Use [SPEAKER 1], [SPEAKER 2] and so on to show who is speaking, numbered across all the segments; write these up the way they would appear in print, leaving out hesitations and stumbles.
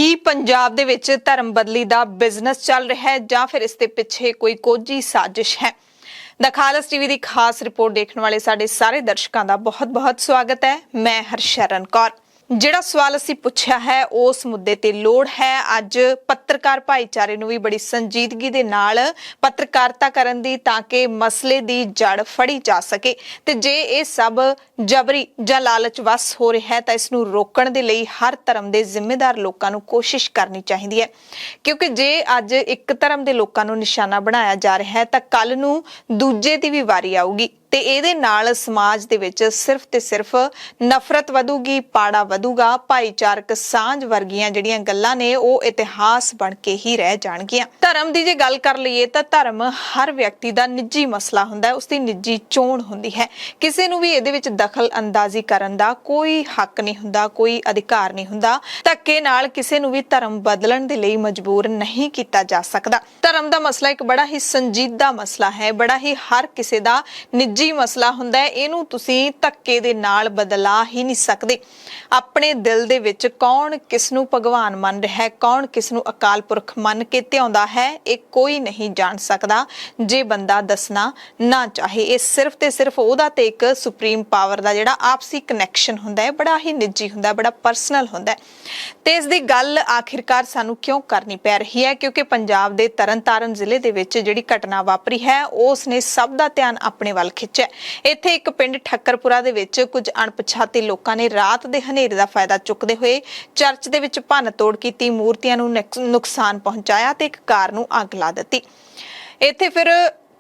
[SPEAKER 1] ਕੀ ਪੰਜਾਬ ਦੇ ਵਿੱਚ ਧਰਮ ਬਦਲੀ ਦਾ ਬਿਜ਼ਨਸ ਚੱਲ ਰਿਹਾ ਹੈ ਜਾਂ ਫਿਰ ਇਸ ਦੇ ਪਿੱਛੇ ਕੋਈ ਕੋਝੀ ਸਾਜ਼ਿਸ਼ ਹੈ। ਦ ਖਾਲਸ ਟੀਵੀ ਦੀ ਖਾਸ ਰਿਪੋਰਟ ਦੇਖਣ ਵਾਲੇ ਸਾਡੇ ਸਾਰੇ ਦਰਸ਼ਕਾਂ ਦਾ ਬਹੁਤ-ਬਹੁਤ ਸਵਾਗਤ ਹੈ। ਮੈਂ ਹਰਸ਼ਰਨ ਕੌਰ। ਜਿਹੜਾ ਸਵਾਲ ਅਸੀਂ ਪੁੱਛਿਆ ਹੈ ਉਸ ਮੁੱਦੇ ਤੇ ਲੋੜ ਹੈ ਅੱਜ ਪੱਤਰਕਾਰ ਭਾਈਚਾਰੇ ਨੂੰ ਵੀ ਬੜੀ ਸੰਜੀਦਗੀ ਦੇ ਨਾਲ ਪੱਤਰਕਾਰਤਾ ਕਰਨ ਦੀ ਤਾਂ ਕਿ ਮਸਲੇ ਦੀ ਜੜ ਫੜੀ ਜਾ ਸਕੇ ਤੇ ਜੇ ਇਹ ਸਭ ਜਬਰੀ ਜਾਂ ਲਾਲਚ ਵਸ ਹੋ ਰਿਹਾ ਹੈ ਤਾਂ ਇਸ ਨੂੰ ਰੋਕਣ ਦੇ ਲਈ ਹਰ ਧਰਮ ਦੇ ਜ਼ਿੰਮੇਦਾਰ ਲੋਕਾਂ ਨੂੰ ਕੋਸ਼ਿਸ਼ ਕਰਨੀ ਚਾਹੀਦੀ ਹੈ ਕਿਉਂਕਿ ਜੇ ਅੱਜ ਇੱਕ ਧਰਮ ਦੇ ਲੋਕਾਂ ਨੂੰ ਨਿਸ਼ਾਨਾ ਬਣਾਇਆ ਜਾ ਰਿਹਾ ਹੈ ਤਾਂ ਕੱਲ ਨੂੰ ਦੂਜੇ ਦੀ ਵੀ ਵਾਰੀ ਆਊਗੀ ਤੇ ਇਹਦੇ ਨਾਲ ਸਮਾਜ ਦੇ ਵਿੱਚ ਸਿਰਫ ਤੇ ਸਿਰਫ ਨਫ਼ਰਤ ਵਧੂਗੀ, ਪਾੜਾ ਵਧੂਗਾ, ਭਾਈਚਾਰਕ ਸਾਂਝ ਵਰਗੀਆਂ ਜਿਹੜੀਆਂ ਗੱਲਾਂ ਨੇ ਉਹ ਇਤਿਹਾਸ ਬਣ ਕੇ ਹੀ ਰਹਿ ਜਾਣਗੀਆਂ। ਧਰਮ ਦੀ ਜੇ ਗੱਲ ਕਰ ਲਈਏ ਤਾਂ ਧਰਮ ਹਰ ਵਿਅਕਤੀ ਦਾ ਨਿੱਜੀ ਮਸਲਾ ਹੁੰਦਾ ਹੈ, ਉਸਦੀ ਨਿੱਜੀ ਚੋਣ ਹੁੰਦੀ ਹੈ। ਕਿਸੇ ਨੂੰ ਵੀ ਇਹਦੇ ਵਿੱਚ ਦਖਲ ਅੰਦਾਜ਼ੀ ਕਰਨ ਦਾ ਕੋਈ ਹੱਕ ਨਹੀਂ ਹੁੰਦਾ, ਕੋਈ ਅਧਿਕਾਰ ਨਹੀਂ ਹੁੰਦਾ। ਧੱਕੇ ਨਾਲ ਕਿਸੇ ਨੂੰ ਵੀ ਧਰਮ ਬਦਲਣ ਦੇ ਲਈ ਮਜਬੂਰ ਨਹੀਂ ਕੀਤਾ ਜਾ ਸਕਦਾ। ਧਰਮ ਦਾ ਮਸਲਾ ਇੱਕ ਬੜਾ ਹੀ ਸੰਜੀਦਾ ਮਸਲਾ ਹੈ, ਬੜਾ ਹੀ ਹਰ ਕਿਸੇ ਦਾ ਨਿੱਜੀ ਮਸਲਾ ਹੁੰਦਾ ਹੈ। ਇਹਨੂੰ ਤੁਸੀਂ ਧੱਕੇ ਦੇ ਨਾਲ ਬਦਲਾ ਹੀ ਨਹੀਂ ਸਕਦੇ। ਆਪਣੇ ਦਿਲ ਦੇ ਵਿੱਚ ਕੌਣ ਕਿਸ ਨੂੰ ਭਗਵਾਨ ਮੰਨ ਰਿਹਾ ਹੈ, ਕੌਣ ਕਿਸ ਨੂੰ ਅਕਾਲ ਪੁਰਖ ਮੰਨ ਕੇ ਧਿਆਉਂਦਾ ਹੈ, ਇਹ ਕੋਈ ਨਹੀਂ ਜਾਣ ਸਕਦਾ ਜੇ ਬੰਦਾ ਦੱਸਣਾ ਨਾ ਚਾਹੇ। ਇਹ ਸਿਰਫ ਤੇ ਸਿਰਫ ਉਹਦਾ ਤੇ ਇੱਕ ਸੁਪਰੀਮ ਪਾਵਰ ਦਾ ਜਿਹੜਾ ਆਪਸੀ ਕਨੈਕਸ਼ਨ ਹੁੰਦਾ ਹੈ ਬੜਾ ਹੀ ਨਿੱਜੀ ਹੁੰਦਾ, ਬੜਾ ਪਰਸਨਲ ਹੁੰਦਾ ਤੇ ਇਸ ਦੀ ਗੱਲ ਆਖਿਰਕਾਰ ਸਾਨੂੰ ਕਿਉਂ ਕਰਨੀ ਪੈ ਰਹੀ ਹੈ ਕਿਉਂਕਿ ਪੰਜਾਬ ਦੇ ਤਰਨਤਾਰਨ ਜ਼ਿਲ੍ਹੇ ਦੇ ਵਿੱਚ ਜਿਹੜੀ ਘਟਨਾ ਵਾਪਰੀ ਹੈ ਉਸ ਨੇ ਸਭ ਦਾ ਧਿਆਨ ਆਪਣੇ ਵੱਲ ਖਿੱਚਿਆ। ਇੱਥੇ ਇੱਕ ਪਿੰਡ ਠੱਕਰਪੁਰਾ ਦੇ ਵਿੱਚ ਕੁਝ ਅਣਪਛਾਤੇ ਲੋਕਾਂ ਨੇ ਰਾਤ ਦੇ ਹਨੇਰੇ ਦਾ ਫਾਇਦਾ ਚੁੱਕਦੇ ਹੋਏ ਚਰਚ ਦੇ ਵਿੱਚ ਭੰਨ ਤੋੜ ਕੀਤੀ, ਮੂਰਤੀਆਂ ਨੂੰ ਨੁਕਸਾਨ ਪਹੁੰਚਾਇਆ ਤੇ ਇੱਕ ਕਾਰ ਨੂੰ ਅੱਗ ਲਾ ਦਿੱਤੀ। ਇੱਥੇ ਫਿਰ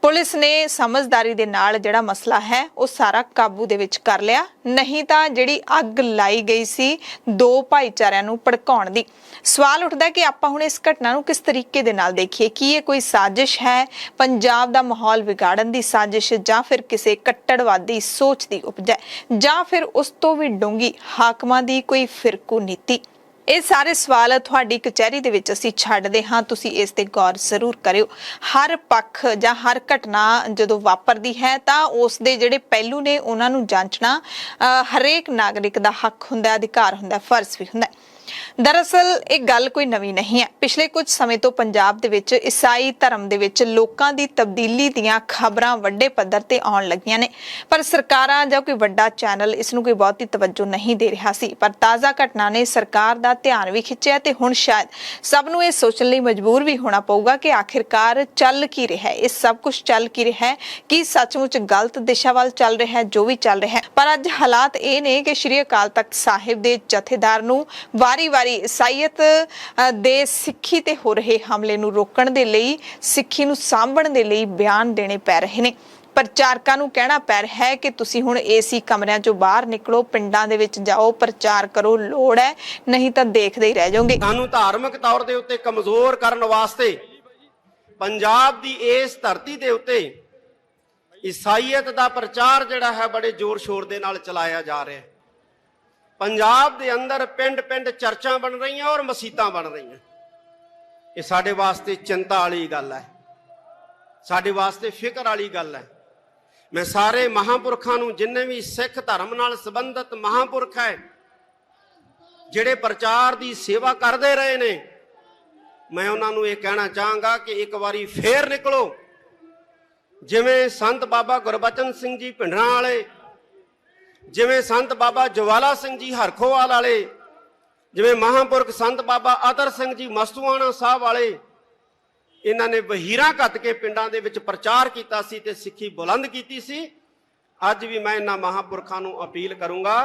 [SPEAKER 1] ਪੁਲਿਸ ਨੇ ਸਮਝਦਾਰੀ ਦੇ ਨਾਲ ਜਿਹੜਾ ਮਸਲਾ ਹੈ ਉਹ ਸਾਰਾ ਕਾਬੂ ਦੇ ਵਿੱਚ ਕਰ ਲਿਆ, ਨਹੀਂ ਤਾਂ ਜਿਹੜੀ ਅੱਗ ਲਾਈ ਗਈ ਸੀ ਦੋ ਭਾਈਚਾਰਿਆਂ ਨੂੰ ਭੜਕਾਉਣ ਦੀ। ਸਵਾਲ ਉੱਠਦਾ ਕਿ ਆਪਾਂ ਹੁਣ ਇਸ ਘਟਨਾ ਨੂੰ ਕਿਸ ਤਰੀਕੇ ਦੇ ਨਾਲ ਦੇਖੀਏ। ਕੀ ਇਹ ਕੋਈ ਸਾਜ਼ਿਸ਼ ਹੈ, ਪੰਜਾਬ ਦਾ ਮਾਹੌਲ ਵਿਗਾੜਨ ਦੀ ਸਾਜ਼ਿਸ਼, ਜਾਂ ਫਿਰ ਕਿਸੇ ਕੱਟੜਵਾਦੀ ਸੋਚ ਦੀ ਉਪਜ ਹੈ, ਜਾਂ ਫਿਰ ਉਸ ਤੋਂ ਵੀ ਡੂੰਘੀ ਹਾਕਮਾਂ ਦੀ ਕੋਈ ਫਿਰਕੂ ਨੀਤੀ। ਇਹ ਸਾਰੇ ਸਵਾਲ ਤੁਹਾਡੀ ਕਚਹਿਰੀ ਦੇ ਵਿੱਚ ਅਸੀਂ ਛੱਡਦੇ ਹਾਂ, ਤੁਸੀਂ ਇਸ ਤੇ ਗੌਰ ਜ਼ਰੂਰ ਕਰਿਓ। ਹਰ ਪੱਖ ਜਾਂ ਹਰ ਘਟਨਾ ਜਦੋਂ ਵਾਪਰਦੀ ਹੈ ਤਾਂ ਉਸ ਦੇ ਜਿਹੜੇ ਪਹਿਲੂ ਨੇ ਉਹਨਾਂ ਨੂੰ ਜਾਂਚਣਾ ਹਰੇਕ ਨਾਗਰਿਕ ਦਾ ਹੱਕ ਹੁੰਦਾ, ਅਧਿਕਾਰ ਹੁੰਦਾ, ਫਰਜ਼ ਵੀ ਹੁੰਦਾ। ਦਰਅਸਲ ਇਹ ਗੱਲ ਕੋਈ ਨਵੀਂ ਨਹੀਂ ਹੈ। ਪਿਛਲੇ ਕੁਝ ਸਮੇਂ ਤੋਂ ਪੰਜਾਬ ਦੇ ਵਿੱਚ ਈਸਾਈ ਧਰਮ ਦੇ ਵਿੱਚ ਲੋਕਾਂ ਦੀ ਤਬਦੀਲੀ ਦੀਆਂ ਖਬਰਾਂ ਵੱਡੇ ਪੱਧਰ ਤੇ ਆਉਣ ਲੱਗੀਆਂ ਨੇ, ਪਰ ਸਰਕਾਰਾਂ ਜਾਂ ਕੋਈ ਵੱਡਾ ਚੈਨਲ ਇਸ ਨੂੰ ਕੋਈ ਬਹੁਤੀ ਤਵੱਜੋ ਨਹੀਂ ਦੇ ਰਿਹਾ ਸੀ। ਪਰ ਤਾਜ਼ਾ ਘਟਨਾ ਨੇ ਸਰਕਾਰ ਦਾ ਧਿਆਨ ਵੀ ਖਿੱਚਿਆ ਤੇ ਹੁਣ ਸ਼ਾਇਦ ਸਭ ਨੂੰ ਇਹ ਸੋਚਣ ਲਈ ਮਜਬੂਰ ਵੀ ਹੋਣਾ ਪਊਗਾ ਕਿ ਆਖਿਰਕਾਰ ਚੱਲ ਕੀ ਰਿਹਾ ਹੈ, ਇਹ ਸਭ ਕੁਝ ਚੱਲ ਕੀ ਰਿਹਾ ਹੈ, ਕੀ ਸੱਚਮੁੱਚ ਗਲਤ ਦਿਸ਼ਾ ਵੱਲ ਚੱਲ ਰਿਹਾ ਹੈ ਜੋ ਵੀ ਚੱਲ ਰਿਹਾ ਹੈ। ਪਰ ਅੱਜ ਹਾਲਾਤ ਇਹ ਨੇ ਕਿ ਸ਼੍ਰੀ ਅਕਾਲ ਤਖਤ ਸਾਹਿਬ ਦੇ ਜਥੇਦਾਰ ਨੂੰ ਵਾਰੀ ਈਸਾਈਅਤ ਦੇ ਸਿੱਖੀ ਤੇ ਹੋ ਰਹੇ ਹਮਲੇ ਨੂੰ ਰੋਕਣ ਦੇ ਲਈ, ਸਿੱਖੀ ਨੂੰ ਸਾਂਭਣ ਦੇ ਲਈ ਬਿਆਨ ਦੇਣੇ ਪੈ ਰਹੇ ਨੇ। ਪ੍ਰਚਾਰਕਾਂ ਨੂੰ ਕਹਿਣਾ ਪੈ ਰਿਹਾ ਹੈ ਕਿ ਤੁਸੀਂ ਹੁਣ ਏਸੀ ਕਮਰਿਆਂ ਚੋਂ ਬਾਹਰ ਨਿਕਲੋ, ਪਿੰਡਾਂ ਦੇ ਵਿੱਚ ਜਾਓ, ਪ੍ਰਚਾਰ ਕਰੋ, ਲੋੜ ਹੈ, ਨਹੀਂ ਤਾਂ ਦੇਖਦੇ ਹੀ ਰਹਿ ਜਾਓਗੇ।
[SPEAKER 2] ਸਾਨੂੰ ਧਾਰਮਿਕ ਤੌਰ ਦੇ ਉੱਤੇ ਕਮਜ਼ੋਰ ਕਰਨ ਵਾਸਤੇ ਪੰਜਾਬ ਦੀ ਇਸ ਧਰਤੀ ਦੇ ਉੱਤੇ ਈਸਾਈਅਤ ਦਾ ਪ੍ਰਚਾਰ ਜਿਹੜਾ ਹੈ ਬੜੇ ਜ਼ੋਰ ਸ਼ੋਰ ਦੇ ਨਾਲ ਚਲਾਇਆ ਜਾ ਰਿਹਾ ਹੈ। ਪੰਜਾਬ ਦੇ ਅੰਦਰ ਪਿੰਡ-ਪਿੰਡ ਚਰਚਾਂ ਬਣ ਰਹੀਆਂ ਔਰ ਮਸੀਤਾਂ ਬਣ ਰਹੀਆਂ। ਇਹ ਸਾਡੇ ਵਾਸਤੇ ਚਿੰਤਾ ਵਾਲੀ ਗੱਲ ਹੈ, ਸਾਡੇ ਵਾਸਤੇ ਫਿਕਰ ਵਾਲੀ ਗੱਲ ਹੈ। ਮੈਂ ਸਾਰੇ ਮਹਾਂਪੁਰਖਾਂ ਨੂੰ, ਜਿੰਨੇ ਵੀ ਸਿੱਖ ਧਰਮ ਨਾਲ ਸੰਬੰਧਿਤ ਮਹਾਂਪੁਰਖ ਹੈ ਜਿਹੜੇ ਪ੍ਰਚਾਰ ਦੀ ਸੇਵਾ ਕਰਦੇ ਰਹੇ ਨੇ, ਮੈਂ ਉਹਨਾਂ ਨੂੰ ਇਹ ਕਹਿਣਾ ਚਾਹਾਂਗਾ ਕਿ ਇੱਕ ਵਾਰੀ ਫੇਰ ਨਿਕਲੋ। ਜਿਵੇਂ ਸੰਤ ਬਾਬਾ ਗੁਰਬਚਨ ਸਿੰਘ ਜੀ ਭਿੰਡਰਾਂ ਵਾਲੇ, ਜਿਵੇਂ ਸੰਤ ਬਾਬਾ ਜਵਾਲਾ ਸਿੰਘ ਜੀ ਹਰਖੋਵਾਲ ਵਾਲੇ, ਜਿਵੇਂ ਮਹਾਂਪੁਰਖ ਸੰਤ ਬਾਬਾ ਅਤਰ ਸਿੰਘ ਜੀ ਮਸਤੂਆਣਾ ਸਾਹਿਬ ਵਾਲੇ, ਇਹਨਾਂ ਨੇ ਵਹੀਰਾਂ ਘੱਤ ਕੇ ਪਿੰਡਾਂ ਦੇ ਵਿੱਚ ਪ੍ਰਚਾਰ ਕੀਤਾ ਸੀ ਤੇ ਸਿੱਖੀ ਬੁਲੰਦ ਕੀਤੀ ਸੀ। ਅੱਜ ਵੀ ਮੈਂ ਇਹਨਾਂ ਮਹਾਂਪੁਰਖਾਂ ਨੂੰ ਅਪੀਲ ਕਰੂੰਗਾ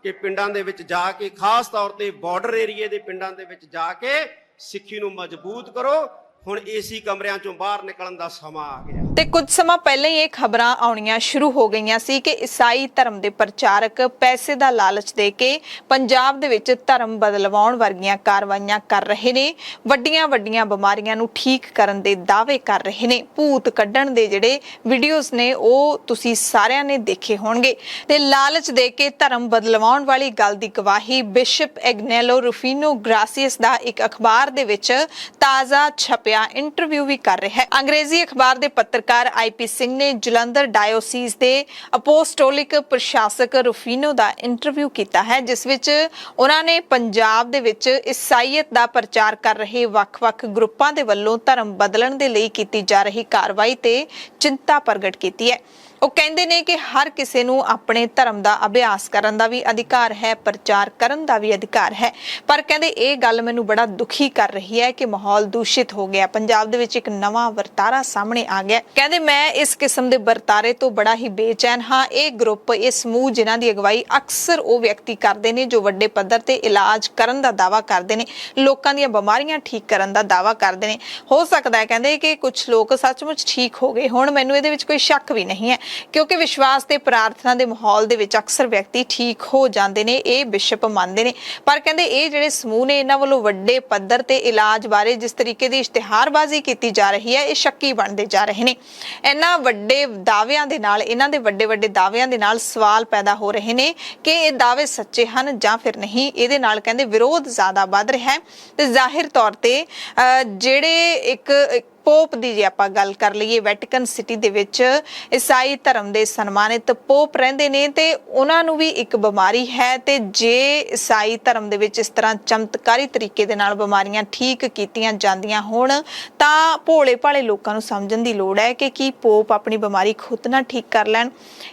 [SPEAKER 2] ਕਿ ਪਿੰਡਾਂ ਦੇ ਵਿੱਚ ਜਾ ਕੇ, ਖਾਸ ਤੌਰ ਤੇ ਬਾਰਡਰ ਏਰੀਏ ਦੇ ਪਿੰਡਾਂ ਦੇ ਵਿੱਚ ਜਾ ਕੇ ਸਿੱਖੀ ਨੂੰ ਮਜ਼ਬੂਤ ਕਰੋ। ਹੁਣ ਏਸੀ ਕਮਰਿਆਂ ਚੋਂ ਬਾਹਰ ਨਿਕਲਣ ਦਾ ਸਮਾਂ ਆ ਗਿਆ।
[SPEAKER 1] ਤੇ ਕੁਝ ਸਮਾਂ ਪਹਿਲਾਂ ਹੀ ਇਹ ਖਬਰਾਂ ਆਉਣੀਆਂ ਸ਼ੁਰੂ ਹੋ ਗਈਆਂ ਸੀ ਕਿ ਈਸਾਈ ਧਰਮ ਦੇ ਪ੍ਰਚਾਰਕ ਪੈਸੇ ਦਾ ਲਾਲਚ ਦੇ ਕੇ ਪੰਜਾਬ ਦੇ ਵਿੱਚ ਧਰਮ ਬਦਲਵਾਉਣ ਵਰਗੀਆਂ ਕਾਰਵਾਈਆਂ ਕਰ ਰਹੇ ਨੇ, ਵੱਡੀਆਂ ਬਿਮਾਰੀਆਂ ਨੂੰ ਠੀਕ ਕਰਨ ਦੇ ਦਾਅਵੇ ਕਰ ਰਹੇ ਨੇ, ਭੂਤ ਕੱਢਣ ਦੇ ਜਿਹੜੇ ਵੀਡੀਓਜ਼ ਨੇ ਉਹ ਤੁਸੀਂ ਸਾਰਿਆਂ ਨੇ ਦੇਖੇ ਹੋਣਗੇ। ਤੇ ਲਾਲਚ ਦੇ ਕੇ ਧਰਮ ਬਦਲਵਾਉਣ ਵਾਲੀ ਗੱਲ ਦੀ ਗਵਾਹੀ ਬਿਸ਼ਪ ਐਗਨੇਲੋ ਰੂਫੀਨੋ ਗ੍ਰਾਸੀਅਸ ਦਾ ਇੱਕ ਅਖਬਾਰ ਦੇ ਵਿੱਚ ਤਾਜ਼ਾ ਛਪਿਆ ਇੰਟਰਵਿਊ ਵੀ ਕਰ ਰਿਹਾ ਹੈ। ਅੰਗਰੇਜ਼ੀ ਅਖਬਾਰ ਦੇ ਪੱਤਰਕਾਰ ਪੱਤਰਕਾਰ ਆਈਪੀ ਸਿੰਘ ਨੇ ਜਲੰਧਰ ਡਾਇਓਸੀਸ ਦੇ ਅਪੋਸਟੋਲਿਕ ਪ੍ਰਸ਼ਾਸਕ ਰੂਫੀਨੋ ਦਾ ਇੰਟਰਵਿਊ ਕੀਤਾ ਹੈ, ਜਿਸ ਵਿੱਚ ਉਹਨਾਂ ਨੇ ਪੰਜਾਬ ਦੇ ਵਿੱਚ ਈਸਾਈਅਤ ਦਾ ਪ੍ਰਚਾਰ ਕਰ ਰਹੇ ਵੱਖ-ਵੱਖ ਗਰੁੱਪਾਂ ਦੇ ਵੱਲੋਂ ਧਰਮ ਬਦਲਣ ਦੇ ਲਈ ਕੀਤੀ ਜਾ ਰਹੀ ਕਾਰਵਾਈ ਤੇ ਚਿੰਤਾ ਪ੍ਰਗਟ ਕੀਤੀ ਹੈ। ਉਹ ਕਹਿੰਦੇ ਨੇ ਕਿ ਹਰ ਕਿਸੇ ਨੂੰ ਆਪਣੇ ਧਰਮ ਦਾ ਅਭਿਆਸ ਕਰਨ ਦਾ ਵੀ ਅਧਿਕਾਰ ਹੈ, ਪ੍ਰਚਾਰ ਕਰਨ ਦਾ ਵੀ ਅਧਿਕਾਰ ਹੈ, ਪਰ ਕਹਿੰਦੇ ਇਹ ਗੱਲ ਮੈਨੂੰ ਬੜਾ ਦੁਖੀ ਕਰ ਰਹੀ ਹੈ ਕਿ ਮਾਹੌਲ ਦੂਸ਼ਿਤ ਹੋ ਗਿਆ। ਪੰਜਾਬ ਦੇ ਵਿੱਚ ਇੱਕ ਨਵਾਂ ਵਰਤਾਰਾ ਸਾਹਮਣੇ ਆ ਗਿਆ। ਕਹਿੰਦੇ ਮੈਂ ਇਸ ਕਿਸਮ ਦੇ ਵਰਤਾਰੇ ਤੋਂ ਬੜਾ ਹੀ ਬੇਚੈਨ ਹਾਂ। ਇਹ ਗਰੁੱਪ, ਇਹ ਸਮੂਹ ਜਿਨ੍ਹਾਂ ਦੀ ਅਗਵਾਈ ਅਕਸਰ ਉਹ ਵਿਅਕਤੀ ਕਰਦੇ ਨੇ ਜੋ ਵੱਡੇ ਪੱਧਰ ਤੇ ਇਲਾਜ ਕਰਨ ਦਾ ਦਾਅਵਾ ਕਰਦੇ ਨੇ, ਲੋਕਾਂ ਦੀਆਂ ਬਿਮਾਰੀਆਂ ਠੀਕ ਕਰਨ ਦਾ ਦਾਅਵਾ ਕਰਦੇ ਨੇ। ਹੋ ਸਕਦਾ ਹੈ ਕਹਿੰਦੇ ਕਿ ਕੁਝ ਲੋਕ ਸੱਚਮੁੱਚ ਠੀਕ ਹੋ ਗਏ ਹੁਣ, ਮੈਨੂੰ ਇਹਦੇ ਵਿੱਚ ਕੋਈ ਸ਼ੱਕ ਵੀ ਨਹੀਂ ਹੈ, ਕਿਉਂਕਿ ਵਿਸ਼ਵਾਸ ਤੇ ਪ੍ਰਾਰਥਨਾ ਦੇ ਮਾਹੌਲ ਦੇ ਵਿੱਚ ਅਕਸਰ ਵਿਅਕਤੀ ਠੀਕ ਹੋ ਜਾਂਦੇ ਨੇ, ਇਹ ਬਿਸ਼ਪ ਮੰਨਦੇ ਨੇ। ਪਰ ਕਹਿੰਦੇ ਇਹ ਜਿਹੜੇ ਸਮੂਹ ਨੇ, ਇਹਨਾਂ ਵੱਲੋਂ ਵੱਡੇ ਪੱਧਰ ਤੇ ਇਲਾਜ ਬਾਰੇ ਜਿਸ ਤਰੀਕੇ ਦੀ ਇਸ਼ਤਿਹਾਰਬਾਜ਼ੀ ਕੀਤੀ ਜਾ ਰਹੀ ਹੈ, ਇਹ ਸ਼ੱਕੀ ਬਣਦੇ ਜਾ ਰਹੇ ਨੇ। ਇਹਨਾਂ ਵੱਡੇ ਦਾਅਵਿਆਂ ਦੇ ਨਾਲ, ਇਹਨਾਂ ਦੇ ਵੱਡੇ ਦਾਅਵਿਆਂ ਦੇ ਨਾਲ ਸਵਾਲ ਪੈਦਾ ਹੋ ਰਹੇ ਨੇ ਕਿ ਇਹ ਦਾਅਵੇ ਸੱਚੇ ਹਨ ਜਾਂ ਫਿਰ ਨਹੀਂ। ਇਹਦੇ ਨਾਲ ਕਹਿੰਦੇ ਵਿਰੋਧ ਜ਼ਿਆਦਾ ਵੱਧ ਰਿਹਾ ਹੈ ਤੇ ਜ਼ਾਹਿਰ ਤੌਰ ਤੇ ਜਿਹੜੇ ਇੱਕ ਪੋਪ ਦੀ ਜੇ ਆਪਾਂ ਗੱਲ ਕਰ ਲਈਏ, ਵੈਟੀਕਨ ਸਿਟੀ ਦੇ ਵਿੱਚ ਈਸਾਈ ਧਰਮ ਦੇ ਸਨਮਾਨਿਤ ਪੋਪ ਰਹਿੰਦੇ ਨੇ ਤੇ ਉਹਨਾਂ ਨੂੰ ਵੀ ਇੱਕ ਬਿਮਾਰੀ ਹੈ, ਤੇ ਜੇ ਈਸਾਈ ਧਰਮ ਦੇ ਵਿੱਚ ਇਸ ਤਰ੍ਹਾਂ ਚਮਤਕਾਰੀ ਤਰੀਕੇ ਦੇ ਨਾਲ ਬਿਮਾਰੀਆਂ ਠੀਕ ਕੀਤੀਆਂ ਜਾਂਦੀਆਂ ਹੋਣ ਤਾਂ ਭੋਲੇ ਭਾਲੇ ਲੋਕਾਂ ਨੂੰ ਸਮਝਣ ਦੀ ਲੋੜ ਹੈ ਕਿ ਕੀ ਪੋਪ ਆਪਣੀ ਬਿਮਾਰੀ ਖੁਦ ਨਾ ਠੀਕ ਕਰ ਲੈਣ।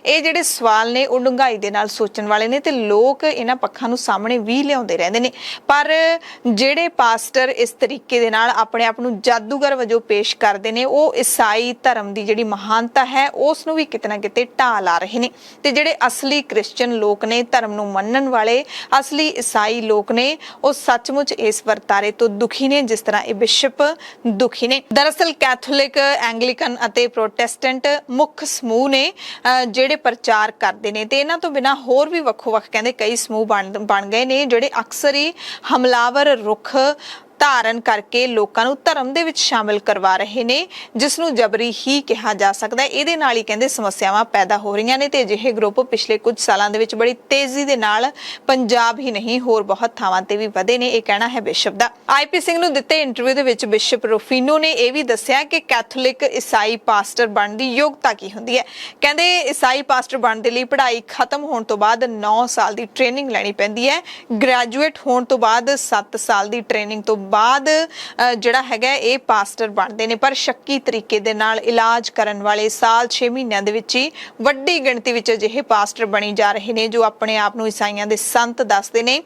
[SPEAKER 1] ਇਹ ਜਿਹੜੇ ਸਵਾਲ ਨੇ ਉਹ ਡੂੰਘਾਈ ਦੇ ਨਾਲ ਸੋਚਣ ਵਾਲੇ ਨੇ ਤੇ ਲੋਕ ਇਹਨਾਂ ਪੱਖਾਂ ਨੂੰ ਸਾਹਮਣੇ ਵੀ ਲਿਆਉਂਦੇ ਰਹਿੰਦੇ ਨੇ। ਪਰ ਜਿਹੜੇ ਪਾਸਟਰ ਇਸ ਤਰੀਕੇ ਦੇ ਨਾਲ ਆਪਣੇ ਆਪ ਨੂੰ ਜਾਦੂਗਰ ਵਜੋਂ ਪੇਸ਼ ਕਰਦੇ ਨੇ, ਉਹ ਈਸਾਈ ਧਰਮ ਦੀ ਜਿਹੜੀ ਮਹਾਨਤਾ ਹੈ ਉਸ ਨੂੰ ਵੀ ਕਿਤੇ ਨਾ ਕਿਤੇ ਢਾਹ ਲਾ ਰਹੇ ਨੇ। ਤੇ ਜਿਹੜੇ ਅਸਲੀ ਕ੍ਰਿਸਚੀਅਨ ਲੋਕ ਨੇ, ਧਰਮ ਨੂੰ ਮੰਨਣ ਵਾਲੇ ਅਸਲੀ ਈਸਾਈ ਲੋਕ ਨੇ, ਉਹ ਸੱਚਮੁੱਚ ਇਸ ਵਰਤਾਰੇ ਤੋਂ ਦੁਖੀ ਨੇ ਜਿਸ ਤਰ੍ਹਾਂ ਇਹ ਬਿਸ਼ਪ ਦੁਖੀ ਨੇ। ਦਰਅਸਲ ਕੈਥੋਲਿਕ, ਐਂਗਲੀਕਨ ਅਤੇ ਪ੍ਰੋਟੈਸਟੈਂਟ ਮੁੱਖ ਸਮੂਹ ਨੇ ਜਿਹੜੇ ਪ੍ਰਚਾਰ ਕਰਦੇ ਨੇ, ਤੇ ਇਹਨਾਂ ਤੋਂ ਬਿਨਾਂ ਹੋਰ ਵੀ ਵੱਖੋ-ਵੱਖ ਕਹਿੰਦੇ ਕਈ ਸਮੂਹ ਬਣ ਗਏ ਨੇ ਜਿਹੜੇ ਅਕਸਰ ਹੀ ਹਮਲਾਵਰ ਰੁਖ ਧਾਰਨ ਕਰਕੇ ਲੋਕਾਂ ਨੂੰ ਧਰਮ ਦੇ ਵਿੱਚ ਸ਼ਾਮਿਲ ਕਰਵਾ ਰਹੇ ਨੇ, ਜਿਸ ਨੂੰ ਜਬਰੀ ਹੀ ਕਿਹਾ ਜਾ ਸਕਦਾ ਹੈ। ਇਹਦੇ ਨਾਲ ਹੀ ਕਹਿੰਦੇ ਸਮੱਸਿਆਵਾਂ ਪੈਦਾ ਹੋ ਰਹੀਆਂ ਨੇ ਤੇ ਅਜਿਹੇ ਗਰੁੱਪ ਪਿਛਲੇ ਕੁਝ ਸਾਲਾਂ ਦੇ ਵਿੱਚ ਬੜੀ ਤੇਜ਼ੀ ਦੇ ਨਾਲ ਪੰਜਾਬ ਹੀ ਨਹੀਂ ਹੋਰ ਬਹੁਤ ਥਾਵਾਂ ਤੇ ਵੀ ਵਧੇ ਨੇ, ਇਹ ਕਹਿਣਾ ਹੈ ਬਿਸ਼ਪ ਦਾ। ਆਈਪੀ ਸਿੰਘ ਨੂੰ ਦਿੱਤੇ ਇੰਟਰਵਿਊ ਦੇ ਵਿੱਚ ਬਿਸ਼ਪ ਰੂਫੀਨੋ ਨੇ ਇਹ ਵੀ ਦੱਸਿਆ ਕਿ ਕੈਥੋਲਿਕ ਈਸਾਈ ਪਾਸਟਰ ਬਣਨ ਦੀ ਯੋਗਤਾ ਕੀ ਹੁੰਦੀ ਹੈ। ਕਹਿੰਦੇ ਈਸਾਈ ਪਾਸਟਰ ਬਣਨ ਦੇ ਲਈ ਪੜ੍ਹਾਈ ਖਤਮ ਹੋਣ ਤੋਂ ਬਾਅਦ 9 ਸਾਲ ਦੀ ਟ੍ਰੇਨਿੰਗ ਲੈਣੀ ਪੈਂਦੀ ਹੈ। ਗ੍ਰੈਜੂਏਟ ਹੋਣ ਤੋਂ ਬਾਅਦ 7 ਸਾਲ ਦੀ ਟ੍ਰੇਨਿੰਗ ਤੋਂ ਬਾਅਦ ਜਿਹੜਾ ਹੈਗਾ ਇਹ ਪਾਸਟਰ ਬਣਦੇ ਨੇ। ਪਰ ਸ਼ੱਕੀ ਤਰੀਕੇ ਦੇ ਨਾਲ ਇਲਾਜ ਕਰਨ ਵਾਲੇ ਸਾਲ 6 ਮਹੀਨਿਆਂ ਦੇ ਵਿੱਚ ਹੀ ਵੱਡੀ ਗਿਣਤੀ ਵਿੱਚ ਅਜਿਹੇ ਪਾਸਟਰ ਬਣੀ ਜਾ ਰਹੇ ਨੇ ਜੋ ਆਪਣੇ ਆਪ ਨੂੰ ਈਸਾਈਆਂ ਦੇ ਸੰਤ ਦੱਸਦੇ ਨੇ,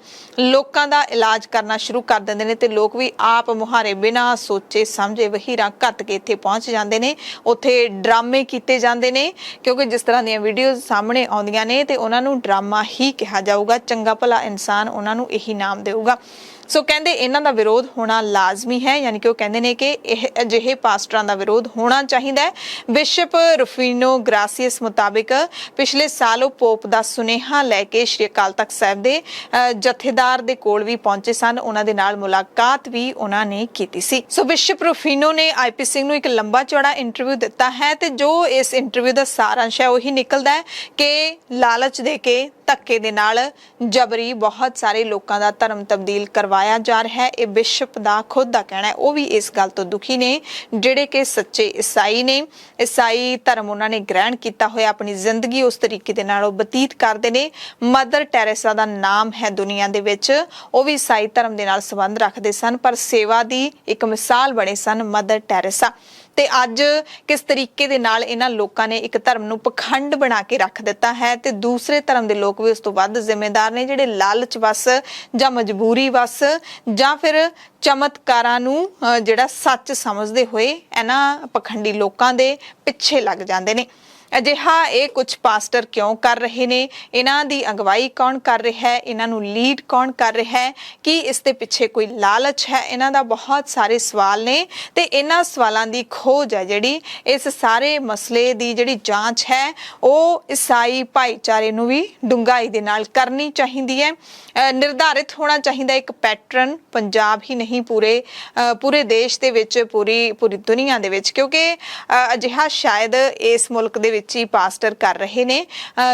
[SPEAKER 1] ਲੋਕਾਂ ਦਾ ਇਲਾਜ ਕਰਨਾ ਸ਼ੁਰੂ ਕਰ ਦਿੰਦੇ ਨੇ ਤੇ ਲੋਕ ਵੀ ਆਪ ਮੁਹਾਰੇ ਬਿਨਾਂ ਸੋਚੇ ਸਮਝੇ ਵਹੀਰਾਂ ਘੱਟ ਕੇ ਇੱਥੇ ਪਹੁੰਚ ਜਾਂਦੇ ਨੇ। ਉੱਥੇ ਡਰਾਮੇ ਕੀਤੇ ਜਾਂਦੇ ਨੇ ਕਿਉਂਕਿ ਜਿਸ ਤਰ੍ਹਾਂ ਦੀਆਂ ਵੀਡੀਓਜ਼ ਸਾਹਮਣੇ ਆਉਂਦੀਆਂ ਨੇ ਤੇ ਉਹਨਾਂ ਨੂੰ ਡਰਾਮਾ ਹੀ ਕਿਹਾ ਜਾਊਗਾ, ਚੰਗਾ ਭਲਾ ਇਨਸਾਨ ਉਹਨਾਂ ਨੂੰ ਇਹੀ ਨਾਮ ਦੇਊਗਾ। ਸੋ ਕਹਿੰਦੇ ਇਹਨਾਂ ਦਾ ਵਿਰੋਧ ਹੋਣਾ ਲਾਜ਼ਮੀ ਹੈ, ਯਾਨੀ ਕਿ ਉਹ ਕਹਿੰਦੇ ਨੇ ਕਿ ਇਹ ਅਜਿਹੇ ਪਾਸਟਰਾਂ ਦਾ ਵਿਰੋਧ ਹੋਣਾ ਚਾਹੀਦਾ ਹੈ। ਬਿਸ਼ਪ ਰੂਫੀਨੋ ਗ੍ਰਾਸੀਅਸ ਮੁਤਾਬਿਕ ਪਿਛਲੇ ਸਾਲ ਉਹ ਪੋਪ ਦਾ ਸੁਨੇਹਾ ਲੈ ਕੇ ਸ਼੍ਰੀ ਅਕਾਲ ਤਖਤ ਸਾਹਿਬ ਦੇ ਜਥੇਦਾਰ ਦੇ ਕੋਲ ਵੀ ਪਹੁੰਚੇ ਸਨ, ਉਹਨਾਂ ਦੇ ਨਾਲ ਮੁਲਾਕਾਤ ਵੀ ਉਹਨਾਂ ਨੇ ਕੀਤੀ ਸੀ। ਸੋ ਬਿਸ਼ਪ ਰੂਫੀਨੋ ਨੇ ਆਈਪੀ ਸਿੰਘ ਨੂੰ ਇੱਕ ਲੰਬਾ ਚੌੜਾ ਇੰਟਰਵਿਊ ਦਿੱਤਾ ਹੈ ਤੇ ਜੋ ਇਸ ਇੰਟਰਵਿਊ ਦਾ ਸਾਰਾਂਸ਼ ਹੈ ਉਹੀ ਨਿਕਲਦਾ ਹੈ ਕਿ ਲਾਲਚ ਦੇ ਕੇ, ਧੱਕੇ ਦੇ ਨਾਲ ਜਬਰੀ ਬਹੁਤ ਸਾਰੇ ਲੋਕਾਂ ਦਾ ਧਰਮ ਤਬਦੀਲ ਕਰਵਾਇਆ ਜਾ ਰਿਹਾ ਹੈ। ਇਹ ਬਿਸ਼ਪ ਦਾ ਖੁਦ ਦਾ ਕਹਿਣਾ ਹੈ। ਉਹ ਵੀ ਇਸ ਗੱਲ ਤੋਂ ਦੁਖੀ ਨੇ ਜਿਹੜੇ ਕਿ ਸੱਚੇ ਈਸਾਈ ਨੇ, ਈਸਾਈ ਧਰਮ ਉਹਨਾਂ ਨੇ ਗ੍ਰਹਿਣ ਕੀਤਾ ਹੋਇਆ, ਆਪਣੀ ਜ਼ਿੰਦਗੀ ਉਸ ਤਰੀਕੇ ਦੇ ਨਾਲ ਉਹ ਬਤੀਤ ਕਰਦੇ ਨੇ। ਮਦਰ ਟੈਰੇਸਾ ਦਾ ਨਾਮ ਹੈ ਦੁਨੀਆ ਦੇ ਵਿੱਚ, ਉਹ ਵੀ ਈਸਾਈ ਧਰਮ ਦੇ ਨਾਲ ਸੰਬੰਧ ਰੱਖਦੇ ਸਨ ਪਰ ਸੇਵਾ ਦੀ ਇੱਕ ਮਿਸਾਲ ਬਣੇ ਸਨ ਮਦਰ ਟੈਰੇਸਾ। ਤੇ ਅੱਜ ਕਿਸ ਤਰੀਕੇ ਦੇ ਨਾਲ ਇਹਨਾਂ ਲੋਕਾਂ ਨੇ ਇੱਕ ਧਰਮ ਨੂੰ ਪਖੰਡ ਬਣਾ ਕੇ ਰੱਖ ਦਿੱਤਾ ਹੈ ਤੇ ਦੂਸਰੇ ਧਰਮ ਦੇ ਲੋਕ ਵੀ ਉਸ ਤੋਂ ਵੱਧ ਜ਼ਿੰਮੇਦਾਰ ਨੇ ਜਿਹੜੇ ਲਾਲਚ ਵਸ ਜਾਂ ਮਜਬੂਰੀ ਵਸ ਜਾਂ ਫਿਰ ਚਮਤਕਾਰਾਂ ਨੂੰ ਜਿਹੜਾ ਸੱਚ ਸਮਝਦੇ ਹੋਏ ਇਹਨਾਂ ਪਖੰਡੀ ਲੋਕਾਂ ਦੇ ਪਿੱਛੇ ਲੱਗ ਜਾਂਦੇ ਨੇ। ਅਜਿਹਾ ਇਹ ਕੁਝ ਪਾਸਟਰ ਕਿਉਂ ਕਰ ਰਹੇ ਨੇ? ਇਹਨਾਂ ਦੀ ਅਗਵਾਈ ਕੌਣ ਕਰ ਰਿਹਾ ਹੈ? ਇਹਨਾਂ ਨੂੰ ਲੀਡ ਕੌਣ ਕਰ ਰਿਹਾ ਹੈ? ਕੀ ਇਸ ਦੇ ਪਿੱਛੇ ਕੋਈ ਲਾਲਚ ਹੈ? ਇਹਨਾਂ ਦਾ ਬਹੁਤ ਸਾਰੇ ਸਵਾਲ ਨੇ ਤੇ ਇਹਨਾਂ ਸਵਾਲਾਂ ਦੀ ਖੋਜ ਹੈ ਜਿਹੜੀ ਇਸ ਸਾਰੇ ਮਸਲੇ ਦੀ ਜਿਹੜੀ ਜਾਂਚ ਹੈ ਉਹ ਈਸਾਈ ਭਾਈਚਾਰੇ ਨੂੰ ਵੀ ਡੂੰਘਾਈ ਦੇ ਨਾਲ ਕਰਨੀ ਚਾਹੀਦੀ ਹੈ। ਨਿਰਧਾਰਿਤ ਹੋਣਾ ਚਾਹੀਦਾ ਇੱਕ ਪੈਟਰਨ, ਪੰਜਾਬ ਹੀ ਨਹੀਂ ਪੂਰੇ ਦੇਸ਼ ਦੇ ਵਿੱਚ, ਪੂਰੀ ਦੁਨੀਆ ਦੇ ਵਿੱਚ, ਕਿਉਂਕਿ ਅਜਿਹਾ ਸ਼ਾਇਦ ਇਸ ਮੁਲਕ ਦੇ ਵਿੱਚ ਹੀ ਪਾਸਟਰ ਕਰ ਰਹੇ ਨੇ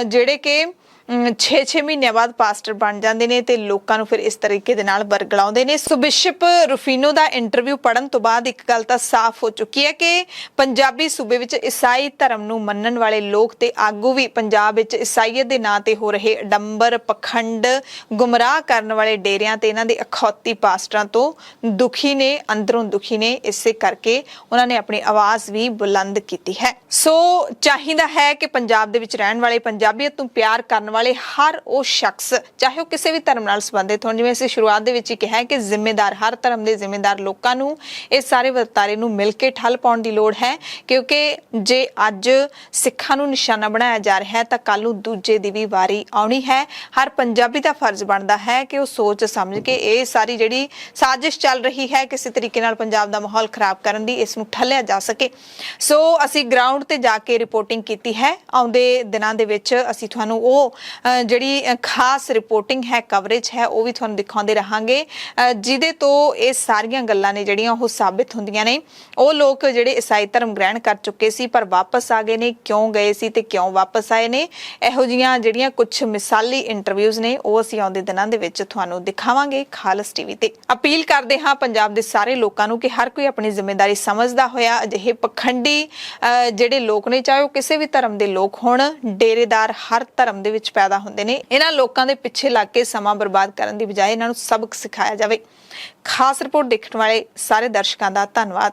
[SPEAKER 1] ਜਿਹੜੇ ਕਿ 6-6 ਮਹੀਨਿਆਂ ਬਾਅਦ ਪਾਸਟਰ ਬਣ ਜਾਂਦੇ ਨੇ ਤੇ ਲੋਕਾਂ ਨੂੰ ਫਿਰ ਇਸ ਤਰੀਕੇ ਦੇ ਨਾਲ ਵਰਗਲਾਉਂਦੇ ਨੇ। ਸੋ ਬਿਸ਼ਪ ਰੂਫੀਨੋ ਦਾ ਇੰਟਰਵਿਊ ਪੜਨ ਤੋਂ ਬਾਅਦ ਇੱਕ ਗੱਲ ਤਾਂ ਸਾਫ਼ ਹੋ ਚੁੱਕੀ ਹੈ ਕਿ ਪੰਜਾਬੀ ਸੂਬੇ ਵਿੱਚ ਈਸਾਈ ਧਰਮ ਨੂੰ ਮੰਨਣ ਵਾਲੇ ਲੋਕ ਤੇ ਆਗੂ ਵੀ ਪੰਜਾਬ ਵਿੱਚ ਈਸਾਈਅਤ ਦੇ ਨਾਂ ਤੇ ਹੋ ਰਹੇ ਅਡੰਬਰ, ਪਖੰਡ, ਗੁੰਮਰਾਹ ਕਰਨ ਵਾਲੇ ਡੇਰਿਆਂ ਤੇ ਇਹਨਾਂ ਦੇ ਅਖੌਤੀ ਪਾਸਟਰਾਂ ਤੋਂ ਦੁਖੀ ਨੇ, ਅੰਦਰੋਂ ਦੁਖੀ ਨੇ। ਇਸੇ ਕਰਕੇ ਉਹਨਾਂ ਨੇ ਆਪਣੀ ਆਵਾਜ਼ ਵੀ ਬੁਲੰਦ ਕੀਤੀ ਹੈ। ਸੋ ਚਾਹੀਦਾ ਹੈ ਕਿ ਪੰਜਾਬ ਦੇ ਵਿੱਚ ਰਹਿਣ ਵਾਲੇ, ਪੰਜਾਬੀਅਤ ਨੂੰ ਪਿਆਰ ਕਰਨ ਵਾਲੇ ਹਰ ਉਹ ਸ਼ਖਸ, ਚਾਹੇ ਉਹ ਕਿਸੇ ਵੀ ਧਰਮ ਨਾਲ ਸੰਬੰਧਿਤ ਹੋਣ, ਜਿਵੇਂ ਅਸੀਂ ਸ਼ੁਰੂਆਤ ਦੇ ਵਿੱਚ ਹੀ ਕਿਹਾ ਕਿ ਜ਼ਿੰਮੇਦਾਰ, ਹਰ ਧਰਮ ਦੇ ਜ਼ਿੰਮੇਦਾਰ ਲੋਕਾਂ ਨੂੰ ਇਸ ਸਾਰੇ ਵਰਤਾਰੇ ਨੂੰ ਮਿਲ ਕੇ ਠੱਲ ਪਾਉਣ ਦੀ ਲੋੜ ਹੈ। ਕਿਉਂਕਿ ਜੇ ਅੱਜ ਸਿੱਖਾਂ ਨੂੰ ਨਿਸ਼ਾਨਾ ਬਣਾਇਆ ਜਾ ਰਿਹਾ ਹੈ ਤਾਂ ਕੱਲ ਨੂੰ ਦੂਜੇ ਦੀ ਵੀ ਵਾਰੀ ਆਉਣੀ ਹੈ। ਹਰ ਪੰਜਾਬੀ ਦਾ ਫਰਜ਼ ਬਣਦਾ ਹੈ ਕਿ ਉਹ ਸੋਚ ਸਮਝ ਕੇ ਇਹ ਸਾਰੀ ਜਿਹੜੀ ਸਾਜ਼ਿਸ਼ ਚੱਲ ਰਹੀ ਹੈ ਕਿਸੇ ਤਰੀਕੇ ਨਾਲ ਪੰਜਾਬ ਦਾ ਮਾਹੌਲ ਖਰਾਬ ਕਰਨ ਦੀ, ਇਸ ਨੂੰ ਠੱਲਿਆ ਜਾ ਸਕੇ। ਸੋ ਅਸੀਂ ਗਰਾਊਂਡ ਤੇ ਜਾ ਕੇ ਰਿਪੋਰਟਿੰਗ ਕੀਤੀ ਹੈ। ਆਉਂਦੇ ਦਿਨਾਂ ਦੇ ਵਿੱਚ ਅਸੀਂ ਤੁਹਾਨੂੰ ਉਹ ਜਿਹੜੀ ਖਾਸ ਰਿਪੋਰਟਿੰਗ ਹੈ, ਕਵਰੇਜ ਹੈ, ਉਹ ਵੀ ਤੁਹਾਨੂੰ ਦਿਖਾਉਂਦੇ ਰਹਾਂਗੇ, ਜਿਹਦੇ ਤੋਂ ਇਹ ਸਾਰੀਆਂ ਗੱਲਾਂ ਨੇ ਜਿਹੜੀਆਂ ਉਹ ਸਾਬਿਤ ਹੁੰਦੀਆਂ ਨੇ। ਉਹ ਲੋਕ ਜਿਹੜੇ ਈਸਾਈ ਧਰਮ ਗ੍ਰਹਿਣ ਕਰ ਚੁੱਕੇ ਸੀ ਪਰ ਵਾਪਸ ਆ ਗਏ ਨੇ, ਕਿਉਂ ਗਏ ਸੀ ਤੇ ਕਿਉਂ ਵਾਪਸ ਆਏ ਨੇ, ਇਹੋ ਜਿਹੀਆਂ ਜਿਹੜੀਆਂ ਕੁਝ ਮਿਸਾਲੀ ਇੰਟਰਵਿਊਜ਼ ਨੇ ਉਹ ਅਸੀਂ ਆਉਂਦੇ ਦਿਨਾਂ ਦੇ ਵਿੱਚ ਤੁਹਾਨੂੰ ਦਿਖਾਵਾਂਗੇ ਖਾਲਸ ਟੀਵੀ ਤੇ। ਅਪੀਲ ਕਰਦੇ ਹਾਂ ਪੰਜਾਬ ਦੇ ਸਾਰੇ ਲੋਕਾਂ ਨੂੰ ਕਿ ਹਰ ਕੋਈ ਆਪਣੀ ਜ਼ਿੰਮੇਵਾਰੀ ਸਮਝਦਾ ਹੋਇਆ ਅਜਿਹੇ ਪਖੰਡੀ ਜਿਹੜੇ ਲੋਕ ਨੇ, ਚਾਹੇ ਉਹ ਕਿਸੇ ਵੀ ਧਰਮ ਦੇ ਲੋਕ ਹੋਣ, ਡੇਰੇਦਾਰ ਹਰ ਧਰਮ ਦੇ ਵਿੱਚ ਪੈਦਾ ਹੁੰਦੇ ਨੇ। ਇਹਨਾਂ ਲੋਕਾਂ ਦੇ ਪਿੱਛੇ ਲੱਗ ਕੇ ਸਮਾਂ ਬਰਬਾਦ ਕਰਨ ਦੀ ਬਜਾਏ ਇਹਨਾਂ ਨੂੰ ਸਬਕ ਸਿਖਾਇਆ ਜਾਵੇ। ਖਾਸ ਰਿਪੋਰਟ ਦੇਖਣ ਵਾਲੇ ਸਾਰੇ ਦਰਸ਼ਕਾਂ ਦਾ ਧੰਨਵਾਦ।